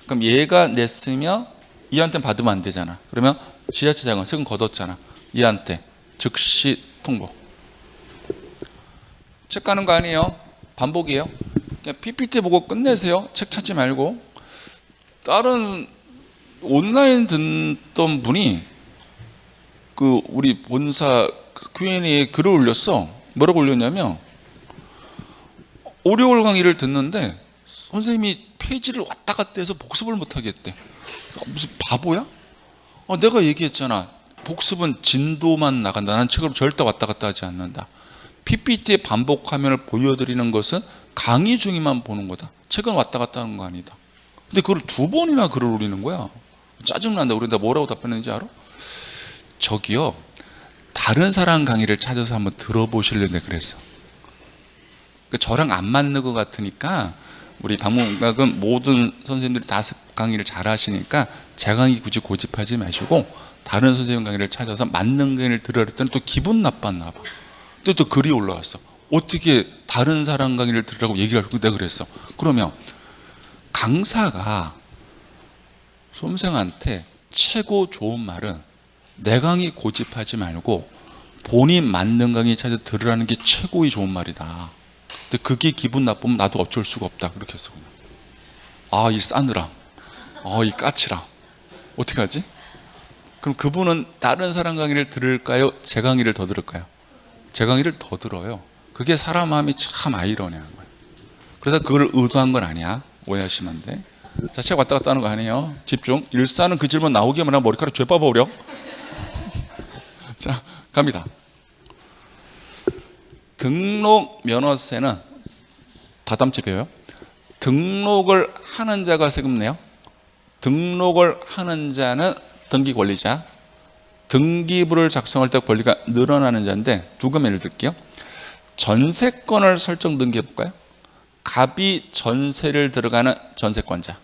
그럼 얘가 냈으면 이한테 받으면 안 되잖아. 그러면 지자체장은 세금 걷었잖아. 이한테 즉시 통보. 책 가는 거 아니에요. 반복이에요. 그냥 PPT 보고 끝내세요. 책 찾지 말고. 다른 온라인 듣던 분이 그 우리 본사 Q&A에 글을 올렸어. 뭐라고 올렸냐면 5개월 강의를 듣는데 선생님이 페이지를 왔다 갔다 해서 복습을 못 하겠대. 무슨 바보야? 내가 얘기했잖아. 복습은 진도만 나간다. 나는 책으로 절대 왔다 갔다 하지 않는다. PPT의 반복 화면을 보여드리는 것은 강의 중에만 보는 거다. 책은 왔다 갔다 하는 거 아니다. 근데 그걸 2번이나 글을 올리는 거야. 짜증난다. 우리 나 뭐라고 답했는지 알아? 저기요, 다른 사람 강의를 찾아서 한번 들어보시려는데 그랬어. 저랑 안 맞는 것 같으니까 우리 방문각은 모든 선생님들이 다 강의를 잘 하시니까 제 강의 굳이 고집하지 마시고 다른 선생님 강의를 찾아서 맞는 강의를 들으라 했더니 또 기분 나빴나 봐. 또 글이 올라왔어. 어떻게 다른 사람 강의를 들으라고 얘기를 하고 내가 그랬어. 그러면 강사가 수험생한테 최고 좋은 말은 내 강의 고집하지 말고 본인 맞는 강의 찾아 들으라는 게 최고의 좋은 말이다. 근데 그게 기분 나쁘면 나도 어쩔 수가 없다. 그렇게 했어. 이 싸느라, 이 까치라. 어떻게 하지? 그럼 그분은 다른 사람 강의를 들을까요? 제 강의를 더 들을까요? 제 강의를 더 들어요. 그게 사람 마음이 참 아이러니한 거예요. 그래서 그걸 의도한 건 아니야. 오해하시면 안 돼. 자, 책 왔다 갔다 하는 거 아니에요. 집중. 일사는 그 질문 나오기만 하면 머리카락 죄 빠버려. 자, 갑니다. 등록 면허세는 다담체 배워요. 등록을 하는 자가 세금 내요. 등록을 하는 자는 등기 권리자. 등기부를 작성할 때 권리가 늘어나는 자인데 두 가지 예를 들게요. 전세권을 설정 등기해 볼까요? 갑이 전세를 들어가는 전세권자,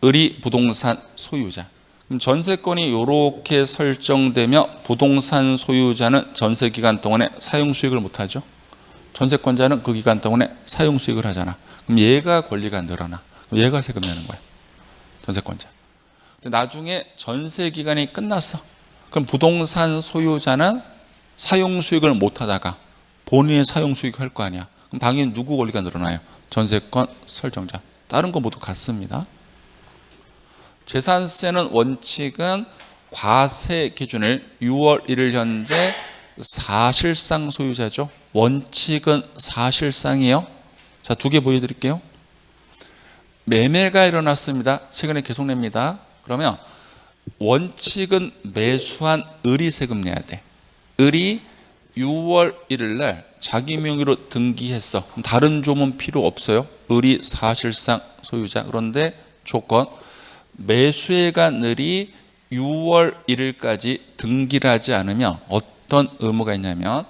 을이 부동산 소유자. 그럼 전세권이 이렇게 설정되며 부동산 소유자는 전세 기간 동안에 사용 수익을 못 하죠. 전세권자는 그 기간 동안에 사용 수익을 하잖아. 그럼 얘가 권리가 늘어나. 그럼 얘가 세금 내는 거야. 전세권자. 근데 나중에 전세 기간이 끝났어. 그럼 부동산 소유자는 사용 수익을 못 하다가 본인의 사용 수익 할 거 아니야. 그럼 당연히 누구 권리가 늘어나요? 전세권 설정자. 다른 거 모두 같습니다. 재산세는 원칙은 과세 기준을 6월 1일 현재 사실상 소유자죠. 원칙은 사실상이에요. 자, 2개 보여드릴게요. 매매가 일어났습니다. 최근에 계속 냅니다. 그러면 원칙은 매수한 을이 세금 내야 돼. 을이 6월 1일 날 자기 명의로 등기했어. 다른 조문 필요 없어요. 을이 사실상 소유자. 그런데 조건, 매수해간 을이 6월 1일까지 등기를 하지 않으면 어떤 의무가 있냐면,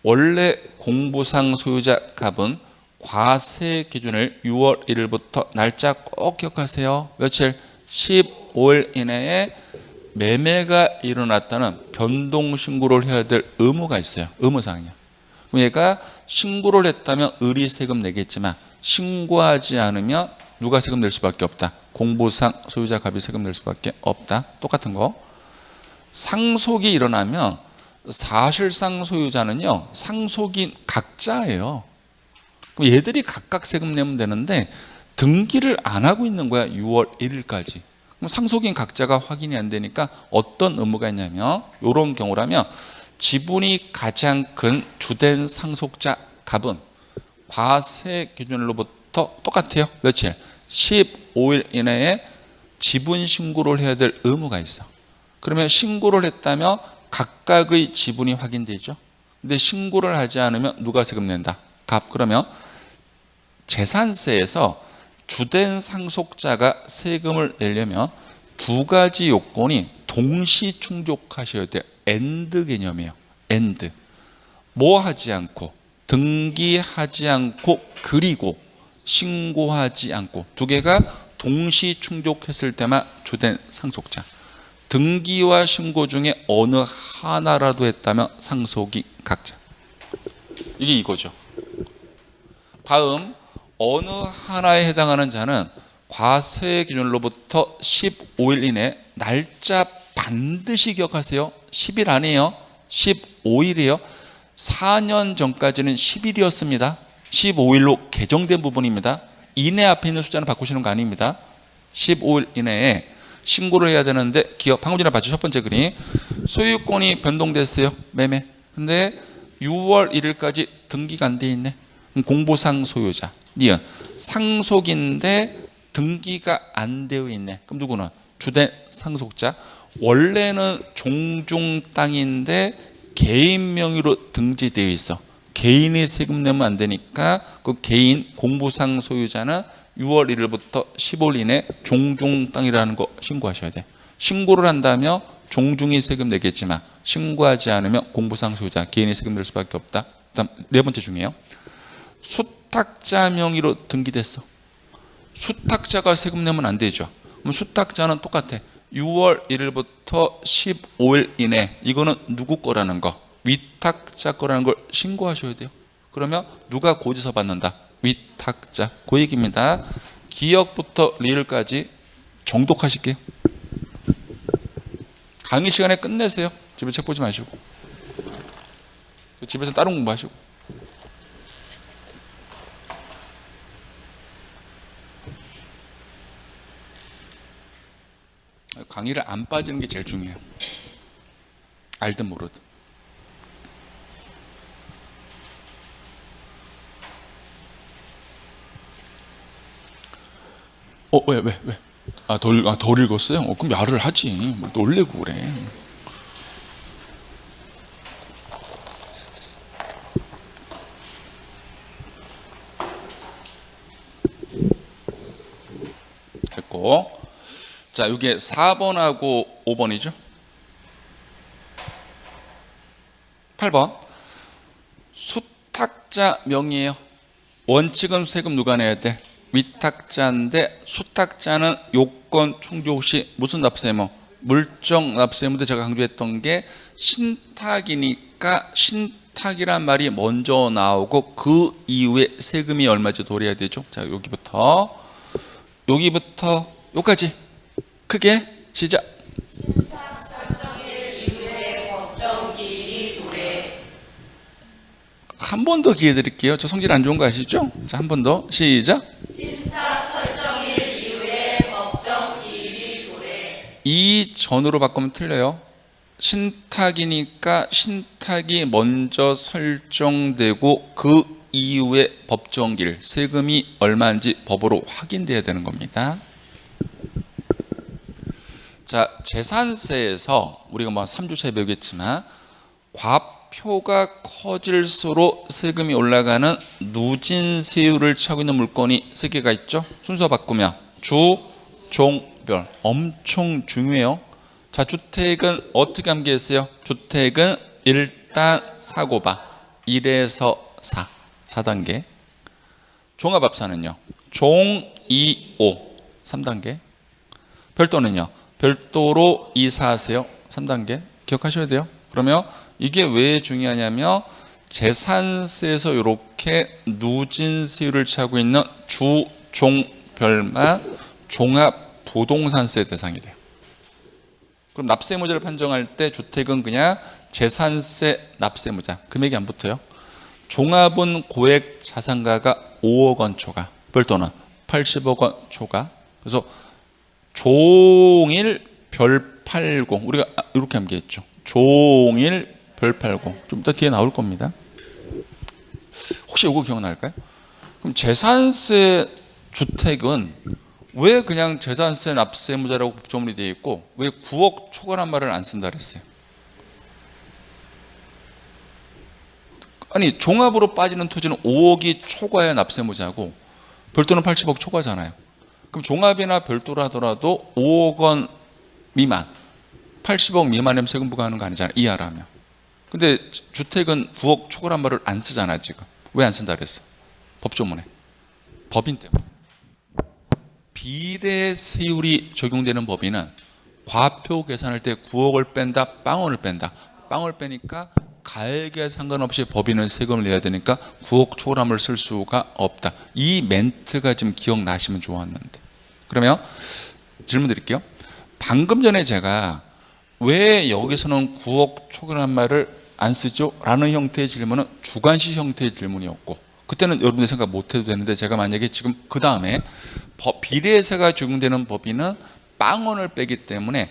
원래 공부상 소유자 갑은 과세 기준을 6월 1일부터 날짜 꼭 기억하세요. 며칠? 15일 이내에 매매가 일어났다는 변동 신고를 해야 될 의무가 있어요. 의무사항이야. 그럼 얘가 신고를 했다면 을이 세금 내겠지만 신고하지 않으면 누가 세금 낼 수밖에 없다. 공보상 소유자 갑이 세금 낼 수밖에 없다. 똑같은 거. 상속이 일어나면 사실상 소유자는요, 상속인 각자예요. 그럼 얘들이 각각 세금 내면 되는데 등기를 안 하고 있는 거야. 6월 1일까지. 그럼 상속인 각자가 확인이 안 되니까 어떤 의무가 있냐면, 이런 경우라면 지분이 가장 큰 주된 상속자 갑은 과세 기준으로부터 똑같아요. 며칠? 15일 이내에 지분 신고를 해야 될 의무가 있어. 그러면 신고를 했다면 각각의 지분이 확인되죠. 근데 신고를 하지 않으면 누가 세금 낸다? 갑. 그러면 재산세에서 주된 상속자가 세금을 내려면 2가지 요건이 동시 충족하셔야 돼요. 엔드 개념이에요. 엔드. 뭐 하지 않고, 등기하지 않고, 그리고 신고하지 않고, 2개가 동시 충족했을 때만 주된 상속자. 등기와 신고 중에 어느 하나라도 했다면 상속이 각자. 이게 이거죠. 다음, 어느 하나에 해당하는 자는 과세 기준으로부터 15일 이내, 날짜 반드시 기억하세요. 10일 아니에요. 15일이에요. 4년 전까지는 10일이었습니다. 15일로 개정된 부분입니다. 이내 앞에 있는 숫자는 바꾸시는 거 아닙니다. 15일 이내에 신고를 해야 되는데, 기억, 방금 전에 봤죠? 첫 번째 그림. 소유권이 변동됐어요. 매매. 근데 6월 1일까지 등기가 안 돼 있네. 그럼 공보상 소유자. 니은. 상속인데 등기가 안 되어 있네. 그럼 누구는? 주된 상속자. 원래는 종중 땅인데 개인 명의로 등재되어 있어. 개인이 세금 내면 안 되니까 그 개인 공부상 소유자는 6월 1일부터 15일 이내 종중 땅이라는 거 신고하셔야 돼. 신고를 한다면 종중이 세금 내겠지만 신고하지 않으면 공부상 소유자, 개인이 세금 낼 수밖에 없다. 그다음 네 번째 중에요. 수탁자 명의로 등기됐어. 수탁자가 세금 내면 안 되죠. 그럼 수탁자는 똑같아. 6월 1일부터 15일 이내, 이거는 누구 거라는 거, 위탁자 거라는 걸 신고하셔야 돼요. 그러면 누가 고지서 받는다? 위탁자. 그 얘기입니다. 기역부터 리을까지 정독하실게요. 강의 시간에 끝내세요. 집에 책 보지 마시고. 집에서 다른 공부하시고. 강의를 안 빠지는 게 제일 중요해요. 알든 모르든. 왜? 덜 읽었어요? 그럼 야를 하지. 뭘 놀래고 그래. 됐고. 자, 이게 4번하고 5번이죠. 8번. 수탁자 명의예요. 원칙은 세금 누가 내야 돼? 위탁자인데 수탁자는 요건 충족 시 무슨 납세의무? 물정 납세의무인데 제가 강조했던 게 신탁이니까 신탁이란 말이 먼저 나오고 그 이후에 세금이 얼마인지 도래해야 되죠. 자, 여기부터 여기까지 크게 시작. 신탁 설정일 이후에 법정 기일이 도래. 한 번 더 기회 드릴게요. 저 성질 안 좋은 거 아시죠? 자, 한 번 더 시작. 신탁 설정일 이후에 법정 기일이 도래. 이 전으로 바꾸면 틀려요. 신탁이니까 신탁이 먼저 설정되고 그 이후에 법정기일, 세금이 얼마인지 법으로 확인돼야 되는 겁니다. 자, 재산세에서 우리가 뭐 3주차에 배우겠지만 과표가 커질수록 세금이 올라가는 누진세율을 차고 있는 물건이 3개가 있죠. 순서 바꾸면 주, 종, 별. 엄청 중요해요. 자, 주택은 어떻게 암기했어요? 주택은 일단 사고봐. 1에서 4. 4단계. 종합합산은요. 종, 2, 5. 3단계. 별도는요. 별도로 2, 4 하세요. 3단계. 기억하셔야 돼요. 그러면 이게 왜 중요하냐면 재산세에서 이렇게 누진세율을 차고 있는 주, 종, 별만 종합 부동산세 대상이 돼요. 그럼 납세의무자를 판정할 때 주택은 그냥 재산세 납세의무자. 금액이 안 붙어요. 종합은 고액 자산가가 5억 원 초과. 별도는 80억 원 초과. 그래서 종일 별 80. 우리가 이렇게 암기했죠. 종일 별 80. 좀 이따 뒤에 나올 겁니다. 혹시 이거 기억날까요? 그럼 재산세 주택은 왜 그냥 재산세 납세의무자라고 법조문이 되어 있고 왜 9억 초과란 말을 안 쓴다 그랬어요? 아니, 종합으로 빠지는 토지는 5억이 초과해야 납세의무자고 별도는 80억 초과잖아요. 그럼 종합이나 별도로 하더라도 5억 원 미만, 80억 미만이면 세금 부과하는 거 아니잖아요. 이하라면. 근데 주택은 9억 초과란 말을 안 쓰잖아, 지금. 왜 안 쓴다 그랬어? 법조문에. 법인 때문에. 비례세율이 적용되는 법인은 과표 계산할 때 9억을 뺀다, 빵원을 뺀다. 빵을 빼니까 가액에 상관없이 법인은 세금을 내야 되니까 9억 초과함을 쓸 수가 없다. 이 멘트가 지금 기억나시면 좋았는데. 그러면 질문 드릴게요. 방금 전에 제가 왜 여기서는 9억 초과란 말을 안 쓰죠? 라는 형태의 질문은 주관식 형태의 질문이었고, 그때는 여러분들 생각 못 해도 되는데, 제가 만약에 지금 그 다음에 비례세가 적용되는 법인은 빵원을 빼기 때문에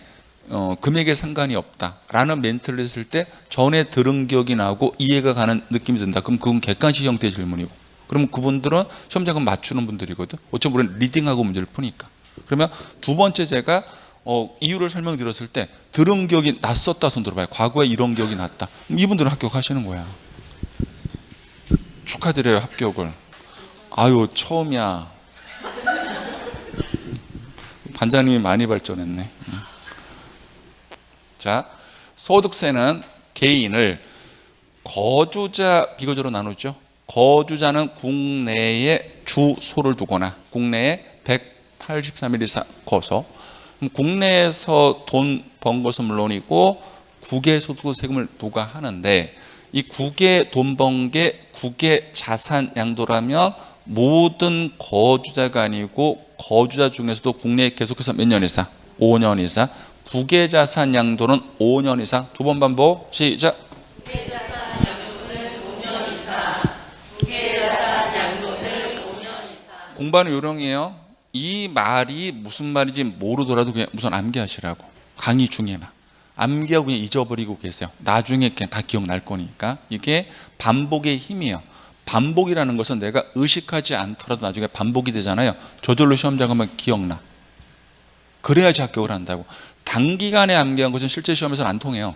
금액에 상관이 없다라는 멘트를 했을 때 전에 들은 기억이 나고 이해가 가는 느낌이 든다. 그럼 그건 객관식 형태의 질문이고, 그럼 그분들은 시험장은 맞추는 분들이거든. 어쩌면 우리는 리딩하고 문제를 푸니까. 그러면 두 번째 제가 이유를 설명드렸을 때 들은 기억이 났었다 손 들어봐요. 과거에 이런 기억이 났다. 그럼 이분들은 합격하시는 거야. 축하드려요, 합격을. 아유, 처음이야. 반장님이 많이 발전했네. 자, 소득세는 개인을 거주자, 비거주로 나누죠. 거주자는 국내에 주소를 두거나 국내에 183일 이상 거서, 국내에서 돈 번 것은 물론이고 국외 소득 세금을 부과하는데, 이 국외 돈 번 게 국외 자산 양도라면 모든 거주자가 아니고 거주자 중에서도 국내에 계속해서 몇 년 이상? 5년 이상. 국외 자산 양도는 5년 이상. 두 번 반복. 시작. 국외 자산 양도는 5년 이상. 국외 자산 양도는 5년 이상. 공부하는 요령이에요. 이 말이 무슨 말인지 모르더라도 그냥 우선 암기하시라고. 강의 중에만. 암기하고 그냥 잊어버리고 계세요. 나중에 그냥 다 기억날 거니까. 이게 반복의 힘이에요. 반복이라는 것은 내가 의식하지 않더라도 나중에 반복이 되잖아요. 저절로 시험장 가면 기억나. 그래야지 합격을 한다고. 단기간에 암기한 것은 실제 시험에서는 안 통해요.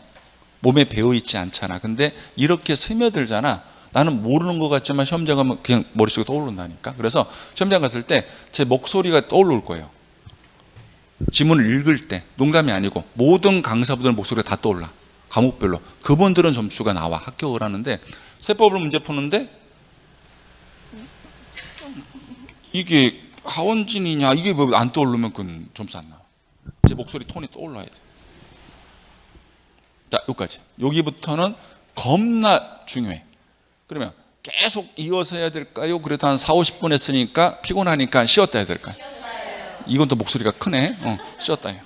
몸에 배어있지 않잖아. 근데 이렇게 스며들잖아. 나는 모르는 것 같지만 시험장 가면 그냥 머릿속에 떠오른다니까. 그래서 시험장 갔을 때 제 목소리가 떠오를 거예요. 지문을 읽을 때. 농담이 아니고 모든 강사분들 목소리가 다 떠올라. 과목별로. 그분들은 점수가 나와. 합격을 하는데, 세법을 문제 푸는데 이게 하원진이냐 이게 뭐 안 떠오르면 그건 점수 안 나와. 제 목소리 톤이 떠올라야 돼. 자, 여기까지. 여기부터는 겁나 중요해. 그러면 계속 이어서 해야 될까요? 그래도 한 4, 50분 했으니까 피곤하니까 쉬었다 해야 될까요? 이건 또 목소리가 크네. 쉬었다 해요.